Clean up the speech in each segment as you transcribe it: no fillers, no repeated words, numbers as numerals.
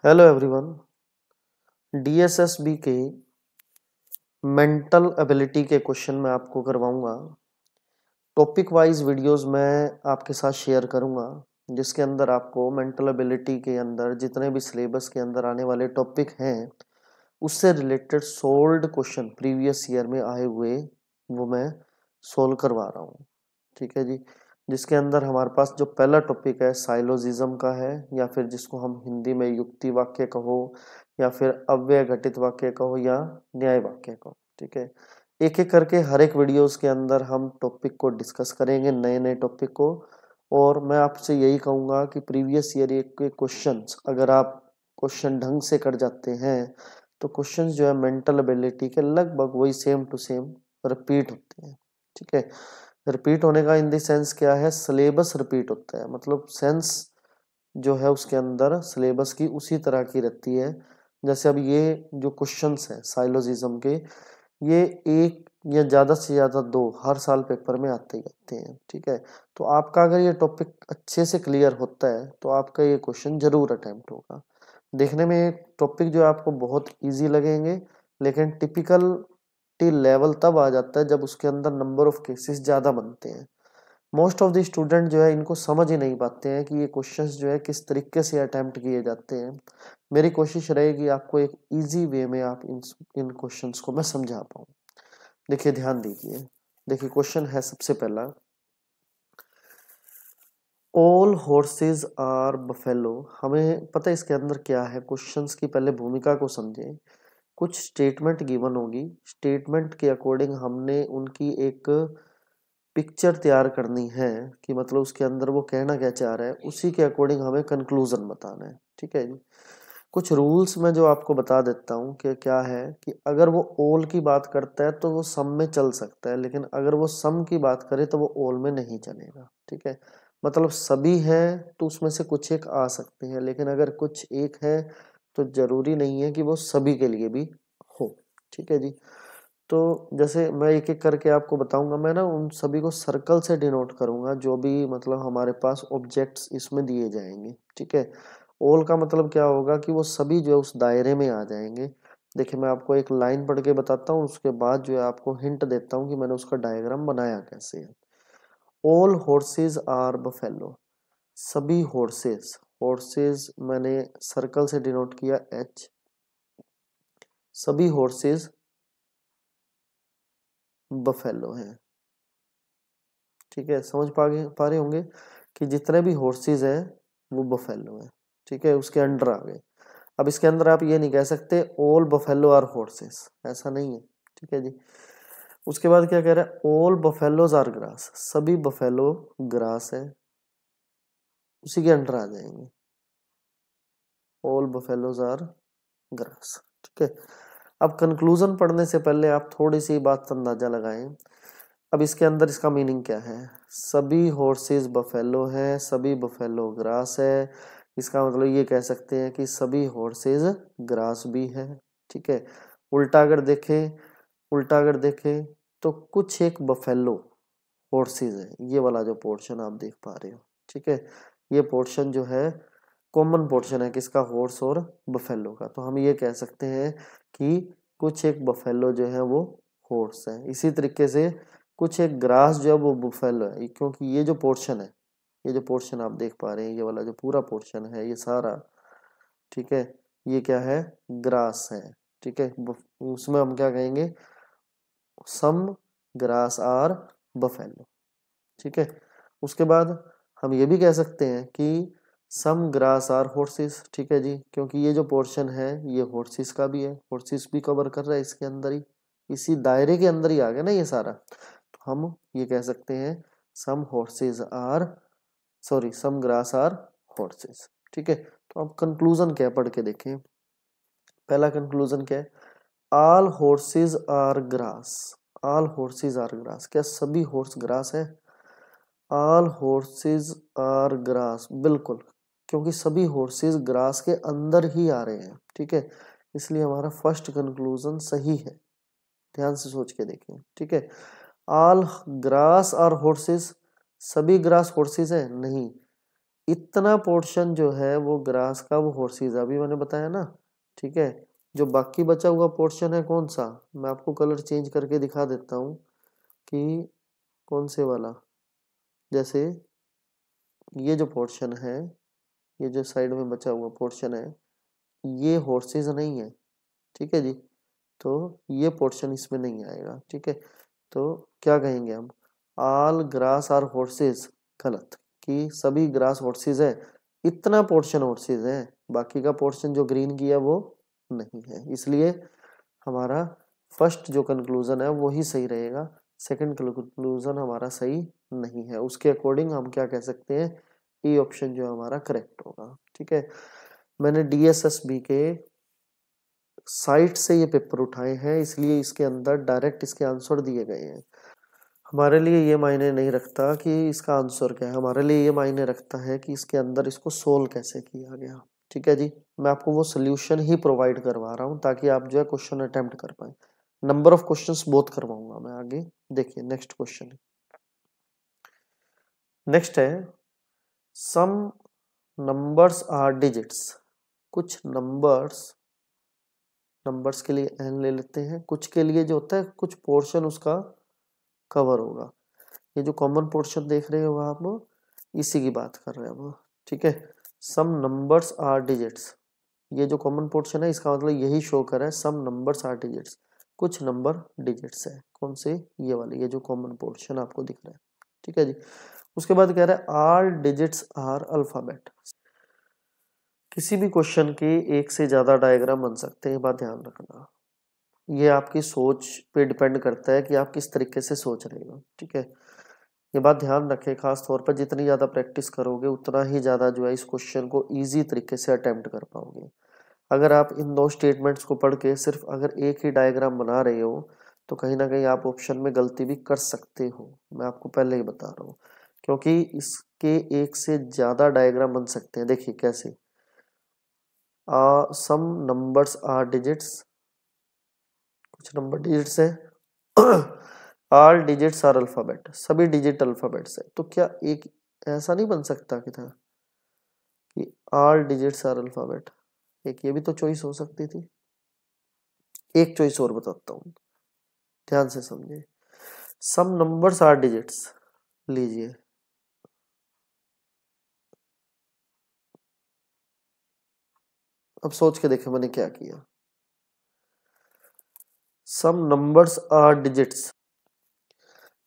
Hello everyone. DSSB के mental ability के question मैं आपको करवाऊंगा। टॉपिक वाइज वीडियोस मैं आपके साथ शेयर करूंगा, जिसके अंदर आपको मेंटल एबिलिटी के अंदर जितने भी सिलेबस के अंदर आने वाले टॉपिक हैं उससे related solved question previous year में आए हुए वो मैं सोल्व करवा रहा हूँ। ठीक है जी। जिसके अंदर हमारे पास जो पहला टॉपिक है साइलोजिज्म का है, या फिर जिसको हम हिंदी में युक्ति वाक्य कहो या फिर अव्यय घटित वाक्य कहो या न्याय वाक्य कहो। ठीक है, एक एक करके हर एक वीडियोस के अंदर हम टॉपिक को डिस्कस करेंगे, नए नए टॉपिक को। और मैं आपसे यही कहूंगा कि प्रीवियस ईयर के क्वेश्चंस अगर आप क्वेश्चन ढंग से कर जाते हैं तो क्वेश्चंस जो है मेंटल एबिलिटी के लगभग वही सेम टू सेम रिपीट होते हैं। ठीक है, रिपीट होने का इन द सेंस क्या है, सिलेबस रिपीट होता है, मतलब सेंस जो है उसके अंदर सिलेबस की उसी तरह की रहती है। जैसे अब ये जो क्वेश्चंस हैं साइलोजिज्म के, ये एक या ज्यादा से ज्यादा दो हर साल पेपर में आते ही आते हैं। ठीक है, तो आपका अगर ये टॉपिक अच्छे से क्लियर होता है तो आपका ये क्वेश्चन जरूर अटेम्प्ट होगा। देखने में ये टॉपिक जो आपको बहुत इजी लगेंगे, लेकिन टिपिकलिटी लेवल तब आ जाता है जब उसके अंदर नंबर ऑफ केसेस ज्यादा बनते हैं। मोस्ट ऑफ द स्टूडेंट जो है इनको समझ ही नहीं पाते हैं कि ये क्वेश्चंस जो है किस तरीके से अटेम्प्ट किए जाते हैं। मेरी कोशिश रहेगी आपको एक इजी वे में आप इन क्वेश्चंस को मैं समझा पाऊँ। देखिए, ध्यान दीजिए। देखिए, क्वेश्चन है सबसे पहला, ऑल हॉर्सेज आर बफेलो। हमें पता है इसके अंदर क्या है। क्वेश्चंस की पहले भूमिका को समझें। कुछ स्टेटमेंट गिवन होगी, स्टेटमेंट के अकॉर्डिंग हमने उनकी एक पिक्चर तैयार करनी है कि मतलब उसके अंदर वो कहना क्या चाह रहा है, उसी के अकॉर्डिंग हमें कंक्लूजन बताना है। ठीक है जी। कुछ रूल्स मैं जो आपको बता देता हूँ कि क्या है कि अगर वो ऑल की बात करता है तो वो सम में चल सकता है, लेकिन अगर वो सम की बात करे तो वो ऑल में नहीं चलेगा। ठीक है, मतलब सभी है तो उसमें से कुछ एक आ सकते हैं, लेकिन अगर कुछ एक है तो जरूरी नहीं है कि वो सभी के लिए भी हो। ठीक है जी। तो जैसे मैं एक एक करके आपको बताऊंगा, मैं ना उन सभी को सर्कल से डिनोट करूंगा जो भी मतलब हमारे पास ऑब्जेक्ट्स इसमें दिए जाएंगे। ठीक है, ऑल का मतलब क्या होगा कि वो सभी जो है उस दायरे में आ जाएंगे। देखिए, मैं आपको एक लाइन पढ़ के बताता हूँ, उसके बाद जो है आपको हिंट देता हूँ कि मैंने उसका डायग्राम बनाया कैसे है। All horses are buffalo. सभी हॉर्सेज, हॉर्सेज मैंने सर्कल से डिनोट किया एच। सभी हॉर्सेज बफेलो हैं। ठीक है, समझ पा रहे होंगे कि जितने भी हॉर्सेज हैं वो बफेलो हैं। ठीक है, उसके अंडर आ गए। अब इसके अंदर आप ये नहीं कह सकते ऑल बफेलो आर हॉर्सेस, ऐसा नहीं है। ठीक है जी। उसके बाद क्या कह रहा है, ऑल बफेलोज आर ग्रास। सभी बफेलो ग्रास है, उसी के अंडर आ जाएंगे। All buffaloes are grass. ठीक है, अब कंक्लूजन पढ़ने से पहले आप थोड़ी सी बात का अंदाजा लगाएं। अब इसके अंदर इसका मीनिंग क्या है, सभी हॉर्सेस बफेलो हैं, सभी बफेलो ग्रास है। इसका मतलब ये कह सकते हैं कि सभी हॉर्सेस ग्रास भी है। ठीक है, उल्टा अगर देखें, उल्टा अगर देखें तो कुछ एक बफेलो हॉर्सेस है, ये वाला जो पोर्शन आप देख पा रहे हो। ठीक है, ये पोर्शन जो है कॉमन पोर्शन है किसका, हॉर्स और बफेलो का। तो हम ये कह सकते हैं कि कुछ एक बफेलो जो है वो हॉर्स है। इसी तरीके से कुछ एक ग्रास जो है वो बुफेलो है, क्योंकि ये जो पोर्शन है, ये जो पोर्शन आप देख पा रहे हैं, ये वाला जो पूरा पोर्शन है ये सारा, ठीक है, ये क्या है, ग्रास है। ठीक है, उसमें हम क्या कहेंगे, सम ग्रास आर बफेलो। ठीक है, उसके बाद हम ये भी कह सकते हैं कि सम ग्रास आर हॉर्सेस। ठीक है जी, क्योंकि ये जो पोर्शन है ये हॉर्सेस का भी है, हॉर्सेस भी कवर कर रहा है इसके अंदर ही, इसी दायरे के अंदर ही आ गया ना ये सारा। तो हम ये कह सकते हैं some horses are, sorry, some grass are horses. ठीक है, तो अब कंक्लूजन क्या पढ़ के देखें। पहला कंक्लूजन क्या है, all horses are grass. All horses are grass, क्या सभी हॉर्स ग्रास है। ऑल हॉर्सेस आर ग्रास, बिल्कुल, क्योंकि सभी हॉर्सेस ग्रास के अंदर ही आ रहे हैं। ठीक है, इसलिए हमारा फर्स्ट कंक्लूजन सही है। ध्यान से सोच के देखें। ठीक है, ऑल ग्रास आर हॉर्सेस, सभी ग्रास हॉर्सेस है नहीं, इतना पोर्शन जो है वो ग्रास का वो हॉर्सेज, अभी मैंने बताया ना, ठीक है। जो बाकी बचा हुआ पोर्शन है कौन सा, मैं आपको कलर चेंज करके दिखा देता हूँ कि कौन से वाला। जैसे ये जो पोर्शन है, ये जो साइड में बचा हुआ पोर्शन है, ये हॉर्सेज नहीं है, ठीक है जी। तो ये पोर्शन इसमें नहीं आएगा, ठीक है। तो क्या कहेंगे हम, ऑल ग्रास आर हॉर्सेज, गलत, कि सभी ग्रास हॉर्सेज है, इतना पोर्शन हॉर्सेज है, बाकी का पोर्शन जो ग्रीन किया वो नहीं है। इसलिए हमारा फर्स्ट जो कंक्लूजन है वो ही सही रहेगा, सेकंड कंक्लूजन हमारा सही नहीं है। उसके अकॉर्डिंग हम क्या कह सकते हैं, ए ऑप्शन जो हमारा करेक्ट होगा, ठीक है। मैंने DSSB के साइट से ये पेपर उठाए हैं, इसलिए इसके अंदर डायरेक्ट इसके आंसर दिए गए हैं। हमारे लिए ये मायने नहीं रखता कि इसका आंसर क्या है, हमारे लिए ये मायने रखता है कि इसके अंदर इसको सोल्व कैसे किया गया, ठीक है जी। मैं आपको वो सोल्यूशन ही प्रोवाइड करवा रहा हूँ ताकि आप जो है क्वेश्चन अटेम्प्ट कर पाए। नंबर ऑफ क्वेश्चंस बहुत करवाऊंगा मैं आगे। देखिए नेक्स्ट क्वेश्चन, नेक्स्ट है सम नंबर्स आर डिजिट्स। कुछ नंबर्स के लिए n ले लेते हैं, कुछ के लिए जो होता है कुछ पोर्शन उसका कवर होगा। ये जो कॉमन पोर्शन देख रहे हो आप, इसी की बात कर रहे हैं हम, ठीक है। सम नंबर्स आर डिजिट्स, ये जो कॉमन पोर्शन है इसका मतलब यही शो कर रहा है सम नंबर्स आर डिजिट्स, कुछ नंबर डिजिट्स है। कौन से, ये वाले, ये जो कॉमन पोर्शन आपको दिख रहा है, ठीक है जी। उसके बाद कह रहा है आल डिजिट्स आर अल्फाबेट। किसी भी क्वेश्चन के एक से ज्यादा डायग्राम बन सकते हैं, बात ध्यान रखना। ये आपकी सोच पे डिपेंड करता है कि आप किस तरीके से सोच रहे हो, ठीक है। ये बात ध्यान रखें, खास तौर पर जितनी ज़्यादा प्रैक्टिस करोगे उतना ही ज़्यादा जो है इस क्वेश्चन को इजी तरीके से अटेम्प्ट कर पाओगे। अगर आप इन दो स्टेटमेंट्स को पढ़ के सिर्फ अगर एक ही डायग्राम बना रहे हो तो कहीं ना कहीं आप ऑप्शन में गलती भी कर सकते हो, मैं आपको पहले ही बता रहा हूँ। क्योंकि इसके एक से ज़्यादा डायग्राम बन सकते हैं। देखिए कैसे, सम नंबर्स आर डिजिट्स, कुछ नंबर डिजिट्स है, ऑल डिजिट्स आर अल्फाबेट, सभी डिजिट अल्फाबेट्स है। तो क्या एक ऐसा नहीं बन सकता कि था कि ऑल डिजिट्स आर अल्फाबेट, एक ये भी तो चॉइस हो सकती थी। एक चॉइस और बताता हूँ, ध्यान से समझिए। सम नंबर्स आर डिजिट्स लीजिए, अब सोच के देखे मैंने क्या किया। सम नंबर्स आर डिजिट्स,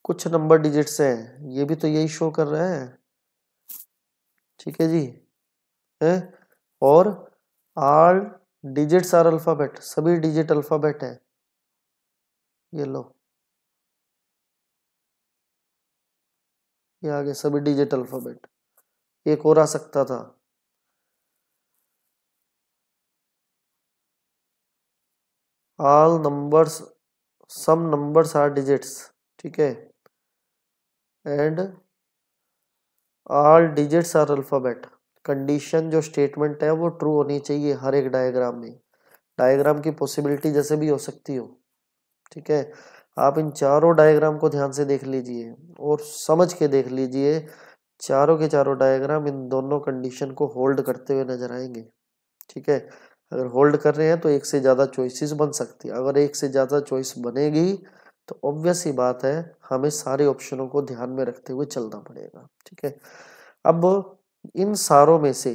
कुछ नंबर डिजिट्स हैं, ये भी तो यही शो कर रहा है, ठीक है जी, है। और ऑल डिजिट्स आर अल्फाबेट, सभी डिजिट अल्फाबेट है, ये लो, ये आगे सभी डिजिट अल्फाबेट। एक और आ सकता था, all numbers, some numbers are digits, ठीक है, and all digits are alphabet. Condition जो स्टेटमेंट है वो ट्रू होनी चाहिए हर एक डायग्राम में। डायग्राम की पॉसिबिलिटी जैसे भी हो सकती हो, ठीक है। आप इन चारों डायग्राम को ध्यान से देख लीजिए और समझ के देख लीजिए, चारों के चारों डायग्राम इन दोनों कंडीशन को होल्ड करते हुए नजर आएंगे, ठीक है। अगर होल्ड कर रहे हैं तो एक से ज्यादा चॉइसेस बन सकती है, अगर एक से ज्यादा चॉइस बनेगी तो ऑब्वियस ही बात है हमें सारे ऑप्शनों को ध्यान में रखते हुए चलना पड़ेगा, ठीक है। अब इन सारों में से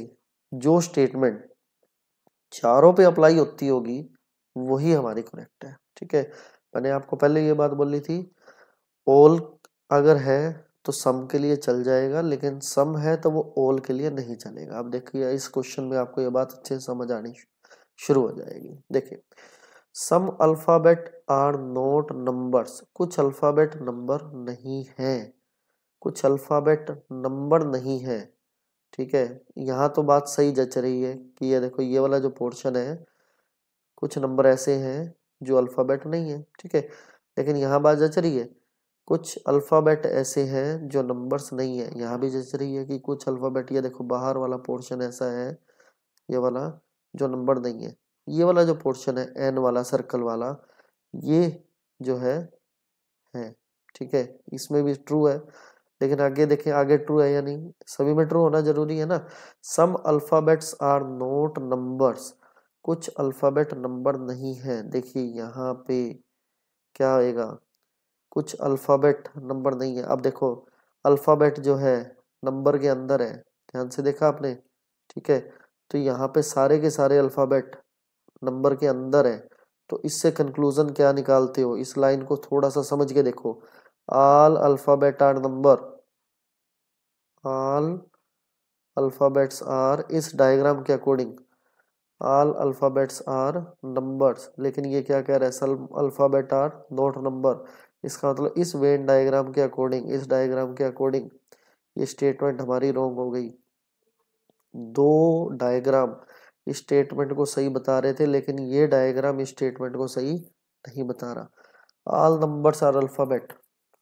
जो स्टेटमेंट चारों पे अप्लाई होती होगी वही हमारी करेक्ट है, ठीक है। मैंने आपको पहले ये बात बोली थी, ऑल अगर है तो सम के लिए चल जाएगा, लेकिन सम है तो वो ऑल के लिए नहीं चलेगा। अब देखिए इस क्वेश्चन में आपको ये बात अच्छे से समझ आनी शुरू हो जाएगी। देखिए, सम अल्फाबेट आर नॉट नंबर्स, कुछ अल्फाबेट नंबर नहीं है, कुछ अल्फाबेट नंबर नहीं है, ठीक है। यहाँ तो बात सही जच रही है कि ये देखो ये वाला जो पोर्शन है, कुछ नंबर ऐसे हैं जो अल्फाबेट नहीं है, ठीक है। लेकिन यहाँ बात जच रही है, कुछ अल्फाबेट ऐसे हैं जो नंबर्स नहीं है, यहाँ भी जच रही है कि कुछ अल्फाबेट, ये देखो बाहर वाला पोर्शन ऐसा है, ये वाला जो नंबर नहीं है, ये वाला जो पोर्शन है एन वाला सर्कल वाला, ये जो है, ठीक है, इसमें भी ट्रू है। लेकिन आगे देखें, आगे ट्रू है या नहीं, सभी में ट्रू होना जरूरी है ना। सम अल्फाबेट्स आर नोट नंबर्स, कुछ अल्फाबेट नंबर नहीं है। देखिए यहाँ पे क्या आएगा, कुछ अल्फाबेट नंबर नहीं है। अब देखो अल्फाबेट जो है नंबर के अंदर है, ध्यान से देखा आपने, ठीक है। तो यहाँ पे सारे के सारे अल्फाबेट नंबर के अंदर है, तो इससे कंक्लूजन क्या निकालते हो, इस लाइन को थोड़ा सा समझ के देखो। All alphabet are number, all alphabets are, इस डायग्राम के according all alphabets are numbers, लेकिन ये क्या कह रहा है, some alphabet are not number. इसका मतलब इस वेन डायग्राम के अकॉर्डिंग, इस डायग्राम के अकॉर्डिंग ये स्टेटमेंट हमारी रॉन्ग हो गई। दो डायग्राम स्टेटमेंट को सही बता रहे थे, लेकिन ये डायग्राम स्टेटमेंट को सही नहीं बता रहा। ऑल नंबर्स आर अल्फाबेट,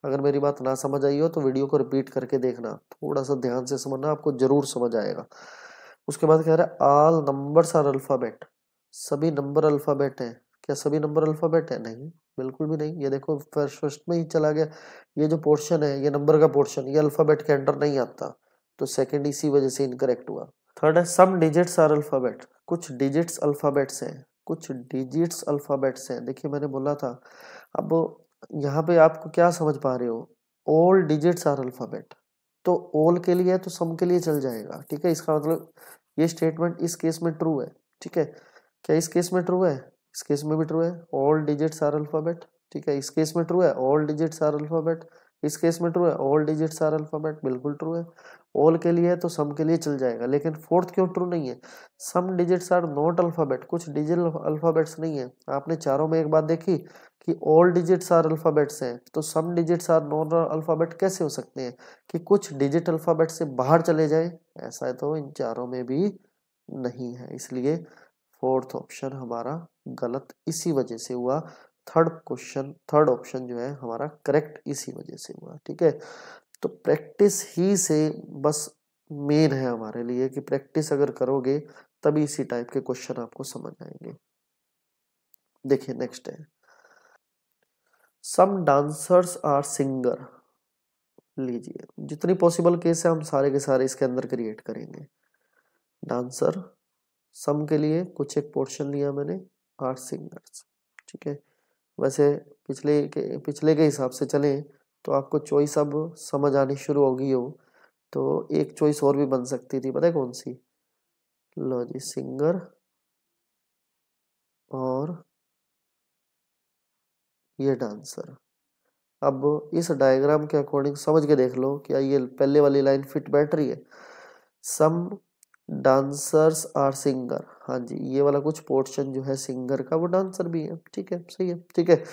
अगर मेरी बात ना समझ आई हो तो वीडियो को रिपीट करके देखना, थोड़ा सा ध्यान से समझना, आपको जरूर समझ आएगा। उसके बाद कह रहा है ऑल नंबर्स आर अल्फाबेट, सभी नंबर अल्फाबेट हैं। क्या सभी नंबर अल्फाबेट है? नहीं, बिल्कुल भी नहीं। ये देखो फर्स्ट में ही चला गया, ये जो पोर्शन है ये नंबर का पोर्शन, ये अल्फाबेट के अंडर नहीं आता, तो सेकंड इसी वजह से इनकरेक्ट हुआ। थर्ड है सम डिजिट्स आर अल्फाबेट, कुछ डिजिट्स अल्फाबेट्स हैं, कुछ डिजिट्स अल्फाबेट्स हैं। देखिए मैंने बोला था, अब यहाँ पे आपको क्या समझ पा रहे हो, ऑल डिजिट्स आर अल्फाबेट, तो ऑल के लिए तो सम के लिए चल जाएगा, ठीक है। इसका मतलब ये स्टेटमेंट इस केस में ट्रू है, ठीक है। क्या इस केस में ट्रू है? इस केस में भी ट्रू है, ऑल डिजिट्स आर अल्फाबेट, ठीक है। इस केस में ट्रू है, ऑल डिजिट्स आर अल्फाबेट। इस केस में ट्रू है, ऑल डिजिट्स आर अल्फाबेट, बिल्कुल ट्रू है। ऑल के लिए है तो सम के लिए चल जाएगा, लेकिन फोर्थ क्यों ट्रू नहीं है? सम डिजिट्स आर नॉट अल्फाबेट, कुछ डिजिट अल्फाबेट्स नहीं है। आपने चारों में एक बात देखी कि ऑल डिजिट्स आर अल्फाबेट्स हैं, तो सम डिजिट्स आर नॉट अल्फाबेट कैसे हो सकते हैं कि कुछ डिजिट अल्फाबेट से बाहर चले जाए? ऐसा है तो इन चारों में भी नहीं है, इसलिए फोर्थ ऑप्शन हमारा गलत इसी वजह से हुआ। थर्ड ऑप्शन जो है हमारा करेक्ट इसी वजह से हुआ, ठीक है। तो प्रैक्टिस ही से बस मेन है हमारे लिए कि प्रैक्टिस अगर करोगे तभी इसी टाइप के क्वेश्चन आपको समझ आएंगे। देखिए नेक्स्ट है, सम डांसर्स आर सिंगर। लीजिए जितनी पॉसिबल केस है हम सारे के सारे इसके अंदर क्रिएट करेंगे। डांसर, सम के लिए कुछ एक पोर्शन लिया मैंने, आर सिंगर्स, ठीक है। वैसे पिछले के हिसाब से चलें तो आपको चॉइस अब समझ आनी शुरू होगी हो, तो एक चॉइस और भी बन सकती थी, पता है कौन सी? लो जी, सिंगर और ये डांसर। अब इस डायग्राम के अकॉर्डिंग समझ के देख लो क्या ये पहले वाली लाइन फिट बैठ रही है? सम डांसर्स आर सिंगर, हाँ जी, ये वाला कुछ पोर्शन जो है सिंगर का वो डांसर भी है, ठीक है, सही है, ठीक है।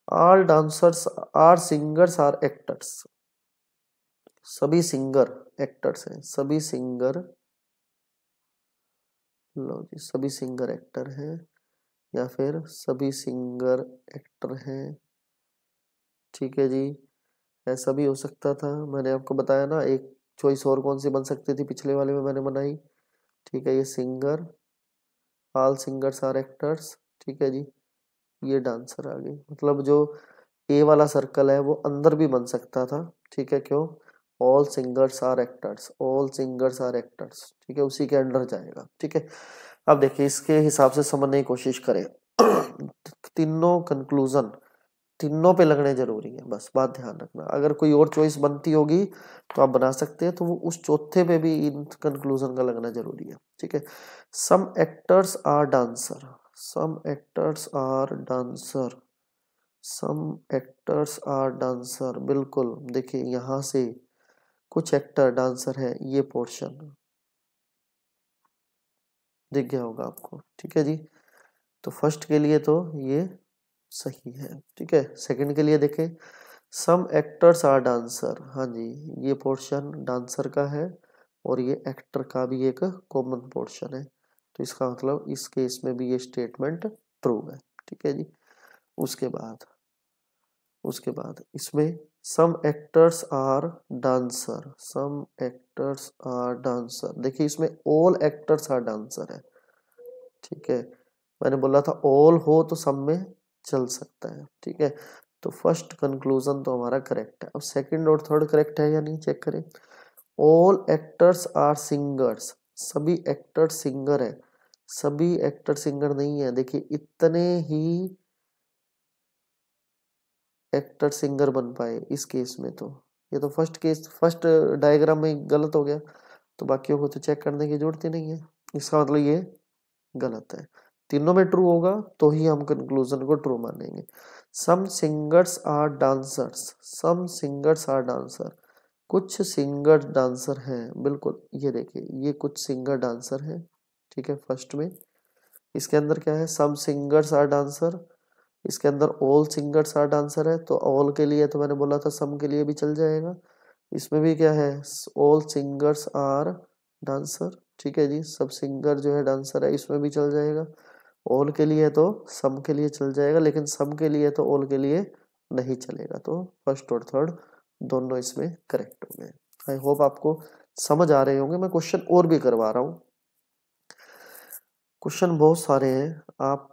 All dancers are singers are actors, सभी सिंगर एक्टर्स हैं, सभी सिंगर, लो जी सभी सिंगर एक्टर हैं, या फिर सभी सिंगर एक्टर हैं, ठीक है जी। ऐसा भी हो सकता था, मैंने आपको बताया ना एक चॉइस और कौन सी बन सकती थी, पिछले वाले में मैंने बनाई, ठीक है। ये singer, all singers are actors, ठीक है जी। ये डांसर आ गई, मतलब जो ए वाला सर्कल है वो अंदर भी बन सकता था, ठीक है। क्यों? All singers are actors, all singers are actors, ठीक है, उसी के अंडर जाएगा, ठीक है। अब देखिए इसके हिसाब से समझने की कोशिश करें। तीनों कंक्लूजन तीनों पे लगने जरूरी है, बस बात ध्यान रखना। अगर कोई और चॉइस बनती होगी तो आप बना सकते हैं, तो वो उस चौथे पे भी इन कंक्लूजन का लगना जरूरी है, ठीक है। Some actors are dancer, some actors are dancer, some actors are dancer, बिल्कुल। देखिए यहाँ से कुछ एक्टर डांसर है, ये पोर्शन दिख गया होगा आपको, ठीक है जी। तो फर्स्ट के लिए तो ये सही है, ठीक है। सेकंड के लिए देखें, सम एक्टर्स आर डांसर, हाँ जी, ये पोर्शन डांसर का है और ये एक्टर का भी एक कॉमन पोर्शन है, तो इसका मतलब इस केस में भी ये स्टेटमेंट ट्रू है, ठीक है जी। उसके बाद इसमें some actors are dancer, some actors are dancer, देखिए इसमें ऑल एक्टर्स आर डांसर है, ठीक है। मैंने बोला था ऑल हो तो सब में चल सकता है, ठीक है। तो फर्स्ट कंक्लूजन तो हमारा करेक्ट है। अब सेकंड और थर्ड करेक्ट है या नहीं चेक करें। ऑल एक्टर्स आर सिंगर्स, सभी एक्टर सिंगर है, सभी एक्टर सिंगर नहीं है। देखिए इतने ही एक्टर सिंगर बन पाए इस केस में, तो ये तो फर्स्ट डायग्राम में गलत हो गया, तो बाकियों को तो चेक करने की जरूरत ही नहीं है। इसका मतलब ये गलत है। तीनों में ट्रू होगा तो ही हम कंक्लूजन को ट्रू मानेंगे। Some singers are dancers, some singers are dancer, कुछ सिंगर डांसर हैं, बिल्कुल ये देखिए ये कुछ सिंगर डांसर हैं, ठीक है। फर्स्ट में इसके अंदर क्या है, सम सिंगर्स आर डांसर, इसके अंदर ऑल सिंगर्स आर डांसर है, तो ऑल के लिए तो मैंने बोला था सम के लिए भी चल जाएगा। इसमें भी क्या है, ऑल सिंगर्स आर डांसर, ठीक है जी, सब सिंगर जो है डांसर है, इसमें भी चल जाएगा। ऑल के लिए तो सम के लिए चल जाएगा, लेकिन सम के लिए तो ऑल के लिए नहीं चलेगा, तो फर्स्ट और थर्ड दोनों इसमें करेक्ट होंगे। आई होप आपको समझ आ रहे होंगे। मैं क्वेश्चन और भी करवा रहा हूँ, क्वेश्चन बहुत सारे हैं, आप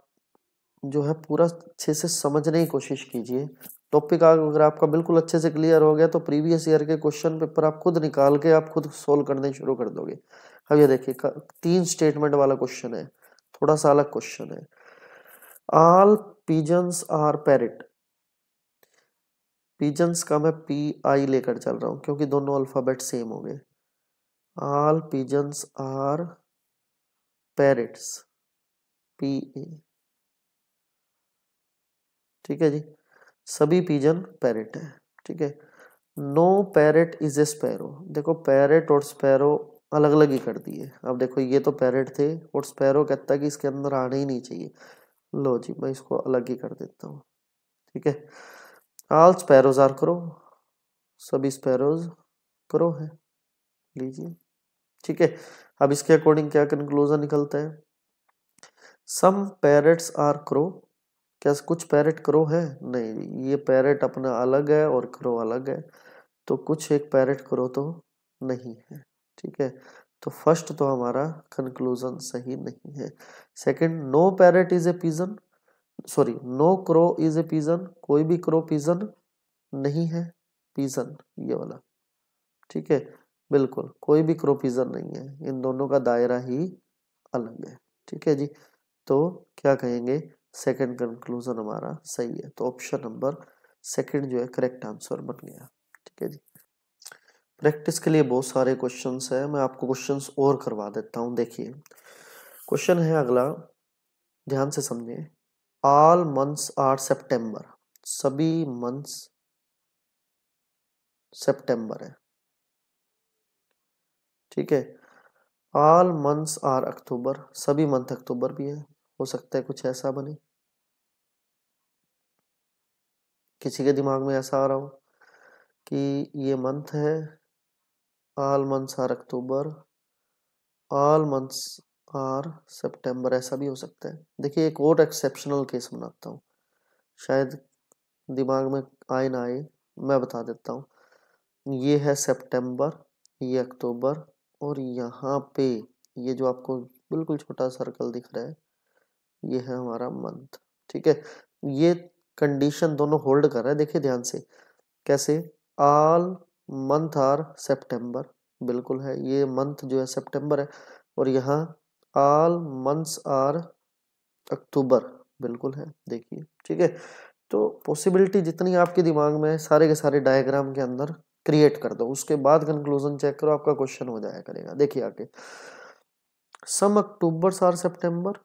जो है पूरा अच्छे से समझने की कोशिश कीजिए। टॉपिक अगर आपका बिल्कुल अच्छे से क्लियर हो गया तो प्रीवियस ईयर के क्वेश्चन पेपर आप खुद निकाल के आप खुद सोल्व करने शुरू कर दोगे। अब ये देखिए 3 स्टेटमेंट वाला क्वेश्चन है, थोड़ा सा अलग क्वेश्चन है। All pigeons are parrot, pigeons का मैं PI लेकर चल रहा हूं क्योंकि दोनों अल्फाबेट सेम हो गए। All pigeons are parrots, PA, ठीक है जी, सभी पिजन पैरेट है, ठीक है। No parrot is a sparrow, देखो पैरेट और स्पैरो अलग अलग ही कर दिए। अब देखो ये तो पैरेट थे और स्पैरो कहता है कि इसके अंदर आने ही नहीं चाहिए। लो जी मैं इसको अलग ही कर देता हूँ, ठीक है। ऑल स्पैरोज आर करो, सभी स्पैरोज करो है, लीजिए, ठीक है। अब इसके अकॉर्डिंग क्या कंक्लूजन निकलता है, सम पैरेट्स आर क्रो, क्या कुछ पैरेट क्रो है, नहीं ये पैरेट अपना अलग है और क्रो अलग है, तो कुछ एक पैरेट क्रो तो नहीं है, ठीक है। तो फर्स्ट तो हमारा कंक्लूजन सही नहीं है। Second, no parrot is a pigeon, sorry no crow is a pigeon, कोई भी क्रो पिजन नहीं है, पिजन ये वाला, ठीक है, बिल्कुल कोई भी क्रो पिजन नहीं है, इन दोनों का दायरा ही अलग है, ठीक है जी। तो क्या कहेंगे, सेकंड कंक्लूजन हमारा सही है, तो ऑप्शन नंबर सेकंड जो है करेक्ट आंसर बन गया, ठीक है जी। प्रैक्टिस के लिए बहुत सारे क्वेश्चंस है, मैं आपको क्वेश्चंस और करवा देता हूं। देखिए क्वेश्चन है अगला, ध्यान से समझिए। ऑल मंथ्स आर सितंबर, सभी मंथ्स सितंबर है, ठीक है। ऑल मंथ्स आर अक्टूबर, सभी मंथ अक्टूबर भी है, हो सकता है कुछ ऐसा बने, किसी के दिमाग में ऐसा आ रहा हो कि ये मंथ है, all months are October, all months are September, ऐसा भी हो सकता है। देखिए एक और एक्सेप्शनल केस बनाता हूँ, शायद दिमाग में आए ना आए, मैं बता देता हूँ। ये है सितंबर, ये अक्टूबर, और यहाँ पे ये जो आपको बिल्कुल छोटा सर्कल दिख रहा है ये है हमारा मंथ, ठीक है। ये कंडीशन दोनों होल्ड कर रहा है, देखिए ध्यान से कैसे, ऑल मंथ आर सितंबर, बिल्कुल है, ये मंथ जो है सितंबर है, और यहाँ ऑल मंथ्स आर अक्टूबर, बिल्कुल है, देखिए, ठीक है। तो पॉसिबिलिटी जितनी आपके दिमाग में है सारे के सारे डायग्राम के अंदर क्रिएट कर दो, उसके बाद कंक्लूजन चेक करो, आपका क्वेश्चन हो जाया करेगा। देखिए आगे, सम अक्टूबर आर सितंबर,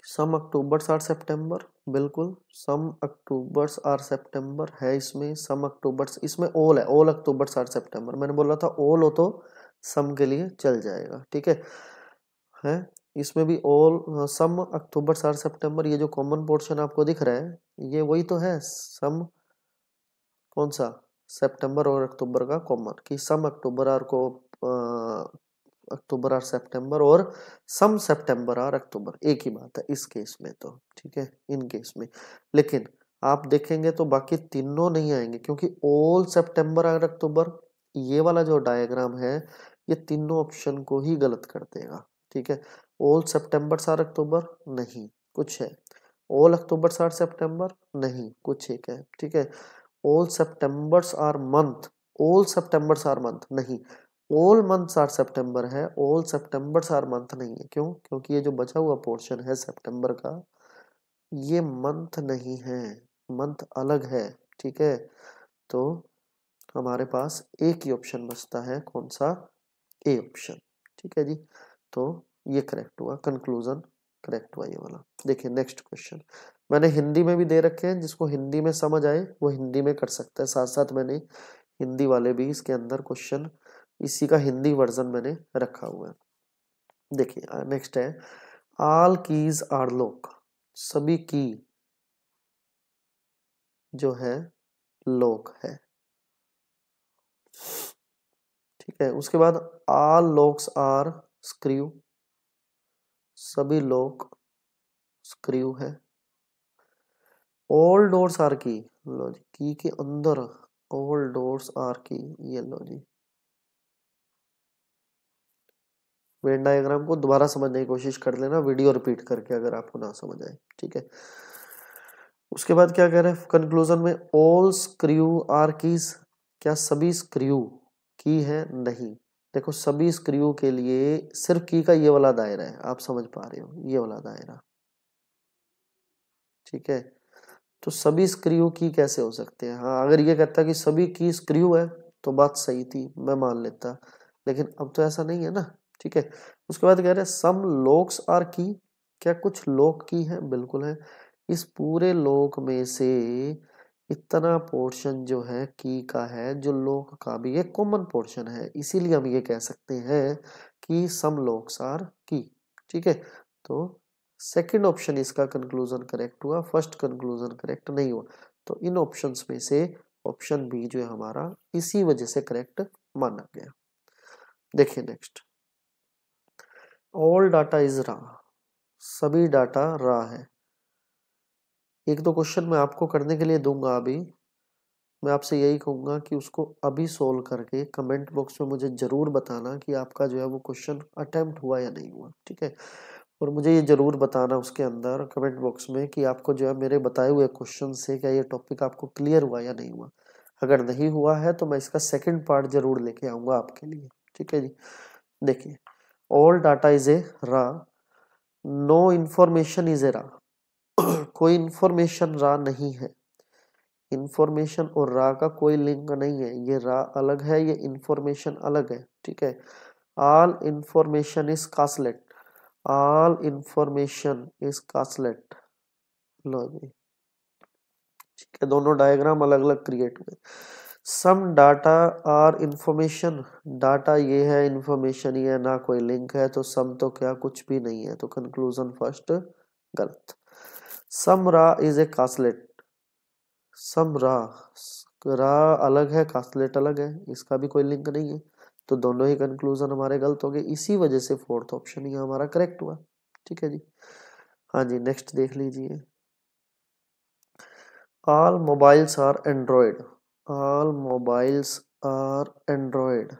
सम अक्टूबर्स आर सितंबर, बिल्कुल सम अक्टूबर्स आर सितंबर है, इसमें सम अक्टूबर्स, इसमें ऑल है, ऑल अक्टूबर्स आर सितंबर, मैंने बोला था ऑल हो तो सम के लिए चल जाएगा, ठीक है। इसमें भी ऑल, सम अक्टूबर्स आर सितंबर, ये जो कॉमन पोर्शन आपको दिख रहा है ये वही तो है, सम कौन सा, सितंबर और अक्टूबर का कॉमन, कि सम अक्टूबर आर को अक्टूबर आर सितंबर और सम सितंबर आर अक्टूबर, एक ही बात है इस केस में तो, ठीक है, इन केस में। लेकिन आप देखेंगे तो बाकी तीनों नहीं आएंगे, क्योंकि ऑल सितंबर आर अक्टूबर, ये वाला जो डायग्राम है ये तीनों ऑप्शन को ही गलत कर देगा, ठीक है। ऑल सितंबर आर अक्टूबर नहीं, कुछ है, ऑल अक्टूबर्स आर सितंबर, नहीं, कुछ एक है, ठीक है। All Septembers are month, all Septembers are month नहीं, ऑल मंथ्स आर सितंबर है, ऑल सितंबर्स आर मंथ नहीं है। क्यों? क्योंकि ये जो बचा हुआ पोर्शन है सितंबर का, ये मंथ नहीं है, मंथ अलग है, ठीक है। तो हमारे पास एक ही ऑप्शन बचता है, कौन सा? ए ऑप्शन, ठीक है जी। तो ये करेक्ट हुआ, कंक्लूजन करेक्ट हुआ ये वाला। देखिए नेक्स्ट क्वेश्चन, मैंने हिंदी में भी दे रखे हैं, जिसको हिंदी में समझ आए वो हिंदी में कर सकता है, साथ साथ मैंने हिंदी वाले भी इसके अंदर क्वेश्चन, इसी का हिंदी वर्जन मैंने रखा हुआ है। देखिए नेक्स्ट है, ऑल कीज आर लॉक, सभी की जो है लॉक है, ठीक है। उसके बाद ऑल लॉक्स आर स्क्रू, सभी लॉक स्क्रू है। ऑल डोर्स आर की, लो जी, की के अंदर ऑल डोर्स आर की, ये लो जी। वेन डायग्राम को दोबारा समझने की कोशिश कर लेना, वीडियो रिपीट करके, अगर आपको ना समझ आए, ठीक है। उसके बाद क्या कह रहे हैं कंक्लूजन में, ऑल स्क्रू आर कीज, क्या सभी स्क्रू की है? नहीं। देखो सभी स्क्रू के लिए सिर्फ की का ये वाला दायरा है, आप समझ पा रहे हो, ये वाला दायरा, ठीक है। तो सभी स्क्रू की कैसे हो सकते हैं? हाँ, अगर ये कहता कि सभी की स्क्रू है तो बात सही थी, मैं मान लेता, लेकिन अब तो ऐसा नहीं है ना, ठीक है। उसके बाद कह रहे हैं सम लॉक्स आर की, क्या कुछ लॉक की है? बिल्कुल है। इस पूरे लॉक में से इतना पोर्शन जो है की का है, जो लॉक का भी एक कॉमन पोर्शन है, इसीलिए हम ये कह सकते हैं कि सम लॉक्स आर की, ठीक है। तो सेकंड ऑप्शन इसका कंक्लूजन करेक्ट हुआ, फर्स्ट कंक्लूजन करेक्ट नहीं हुआ। तो इन ऑप्शंस में से ऑप्शन बी जो है हमारा इसी वजह से करेक्ट माना गया। देखिए नेक्स्ट, ऑल डाटा इज रा, सभी डाटा रा है। एक दो क्वेश्चन मैं आपको करने के लिए दूंगा, अभी मैं आपसे यही कहूंगा कि उसको अभी सोल्व करके कमेंट बॉक्स में मुझे जरूर बताना कि आपका जो है वो क्वेश्चन अटेम्प्ट हुआ या नहीं हुआ, ठीक है। और मुझे ये जरूर बताना उसके अंदर कमेंट बॉक्स में कि आपको जो है मेरे बताए हुए क्वेश्चन से क्या ये टॉपिक आपको क्लियर हुआ या नहीं हुआ। अगर नहीं हुआ है तो मैं इसका सेकंड पार्ट जरूर लेके आऊंगा आपके लिए, ठीक है जी। देखिए, ऑल डाटा इज ए रा, नो इंफॉर्मेशन इज ए रा, कोई इंफॉर्मेशन रा नहीं है। इंफॉर्मेशन और रा का कोई लिंक नहीं है, ये रा अलग है, ये इंफॉर्मेशन अलग है, ठीक है। ऑल इंफॉर्मेशन इज कास्लेट, ऑल इंफॉर्मेशन इज कास्लेट, लो जी, ठीक है। दोनों डायग्राम अलग अलग क्रिएट हुए। Some data are information, data ये है, इंफॉर्मेशन ये है, ना कोई लिंक है, तो सम तो क्या कुछ भी नहीं है, तो कंक्लूजन फर्स्ट गलत। सम रा इज ए कास्लेट, सम रा, रा अलग है, कास्लेट अलग है, इसका भी कोई लिंक नहीं है, तो दोनों ही कंक्लूजन हमारे गलत हो गए, इसी वजह से फोर्थ ऑप्शन ही हमारा करेक्ट हुआ, ठीक है जी। हाँ जी, नेक्स्ट देख लीजिए, all mobiles are Android, all mobiles are Android,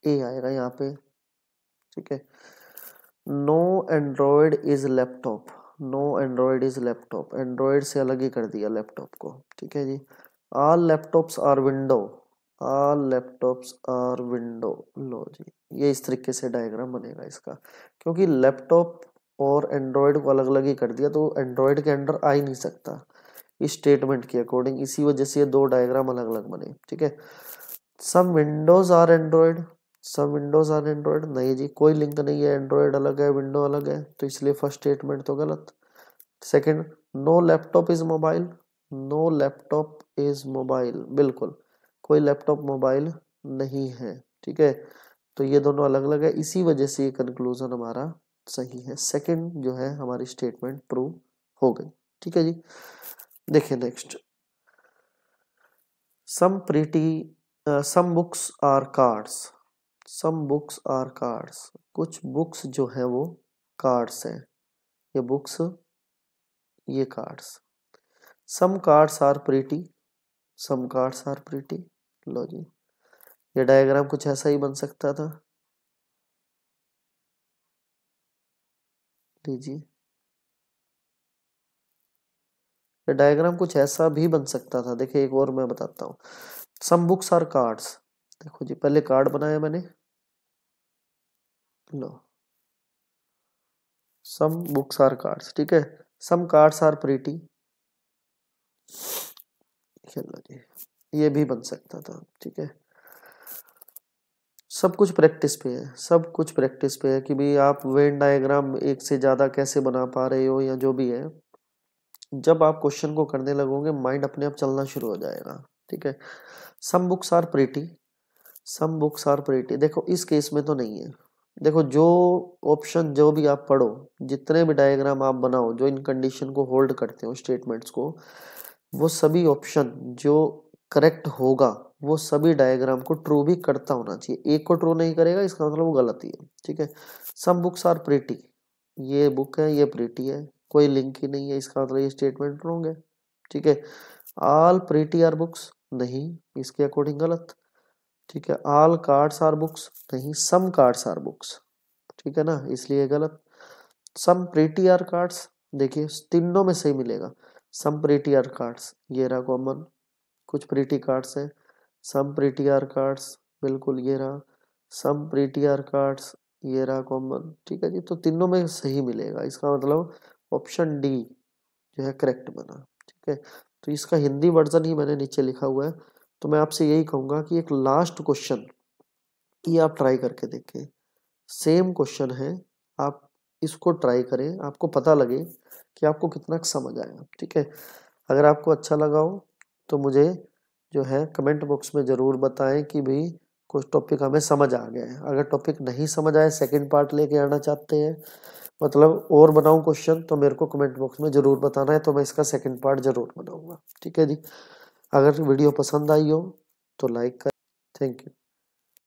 A आएगा यहाँ पे, ठीक है। No Android is laptop, no Android is laptop, Android से अलग ही कर दिया लैपटॉप को, ठीक है जी। All laptops are window, all laptops are window, लो जी, ये इस तरीके से डायग्राम बनेगा इसका, क्योंकि लैपटॉप और एंड्रॉयड को अलग अलग ही कर दिया, तो एंड्रॉयड के अंडर आ ही नहीं सकता इस स्टेटमेंट के अकॉर्डिंग, इसी वजह से ये दो डायग्राम अलग अलग बने, ठीक है। सम विंडोज आर एंड्रॉयड, सब विंडोज आर एंड्रॉयड, नहीं जी, कोई लिंक नहीं है, एंड्रॉयड अलग है, विंडो अलग है, तो इसलिए फर्स्ट स्टेटमेंट तो गलत। Second, no laptop is mobile, no laptop is mobile, बिल्कुल कोई लैपटॉप मोबाइल नहीं है, ठीक है। तो ये दोनों अलग अलग है, इसी वजह से ये कंक्लूजन हमारा सही है, सेकंड जो है हमारी स्टेटमेंट ट्रू हो गई, ठीक है जी। देखिए next, some pretty, some books are cards, some books are cards, कुछ बुक्स जो है वो कार्ड्स हैं, ये बुक्स, ये cards. Some cards are pretty, some cards are pretty, लो जी, ये डायग्राम कुछ ऐसा ही बन सकता था, लीजिए, ये डायग्राम कुछ ऐसा भी बन सकता था। देखिए एक और मैं बताता हूँ, सम बुक्स आर कार्ड्स। देखो जी, पहले कार्ड बनाया मैंने, लो सम बुक्स आर कार्ड्स, ठीक है। सम कार्ड्स आर प्रीटी, चलो जी, ये भी बन सकता था, ठीक है। सब कुछ प्रैक्टिस पे है, सब कुछ प्रैक्टिस पे है कि भाई आप वेन डायग्राम एक से ज्यादा कैसे बना पा रहे हो या जो भी है। जब आप क्वेश्चन को करने लगोगे माइंड अपने आप चलना शुरू हो जाएगा, ठीक है। Some books are pretty, some books are pretty, देखो इस केस में तो नहीं है। देखो जो ऑप्शन जो भी आप पढ़ो, जितने भी डायग्राम आप बनाओ जो इन कंडीशन को होल्ड करते हो स्टेटमेंट्स को, वो सभी ऑप्शन जो करेक्ट होगा वो सभी डायग्राम को ट्रू भी करता होना चाहिए। एक को ट्रू नहीं करेगा इसका मतलब वो गलत ही है, ठीक है। सम बुक्स आर प्रीटी, ये बुक है ये प्रीटी है, कोई लिंक ही नहीं है, इसका मतलब ये स्टेटमेंट रॉन्ग है, ठीक है। ऑल प्रीटी आर बुक्स, नहीं, इसके अकॉर्डिंग गलत, ठीक है। ऑल कार्ड्स आर बुक्स, नहीं, सम कार्ड्स आर बुक्स, ठीक है ना, इसलिए गलत। सम प्रीटी आर कार्ड्स, देखिए तीनों में सही मिलेगा। सम प्रीटी आर कार्ड्स, ये रहा कॉमन, कुछ प्रीटी कार्ड्स है। सम प्रीटी आर कार्ड्स, बिल्कुल ये रहा। सम प्रीटी आर कार्ड्स, ये रहा कॉमन, ठीक है जी। तो तीनों में सही मिलेगा, इसका मतलब ऑप्शन डी जो है करेक्ट बना, ठीक है। तो इसका हिंदी वर्जन ही मैंने नीचे लिखा हुआ है। तो मैं आपसे यही कहूंगा कि एक लास्ट क्वेश्चन ये आप ट्राई करके देखें, सेम क्वेश्चन है, आप इसको ट्राई करें, आपको पता लगे कि आपको कितना समझ आया, ठीक है। अगर आपको अच्छा लगा हो तो मुझे जो है कमेंट बॉक्स में ज़रूर बताएं कि भाई कुछ टॉपिक हमें समझ आ गया है। अगर टॉपिक नहीं समझ आए, सेकंड पार्ट लेके आना चाहते हैं, मतलब और बनाऊं क्वेश्चन, तो मेरे को कमेंट बॉक्स में ज़रूर बताना है, तो मैं इसका सेकंड पार्ट ज़रूर बनाऊंगा, ठीक है जी। अगर वीडियो पसंद आई हो तो लाइक करें, थैंक यू।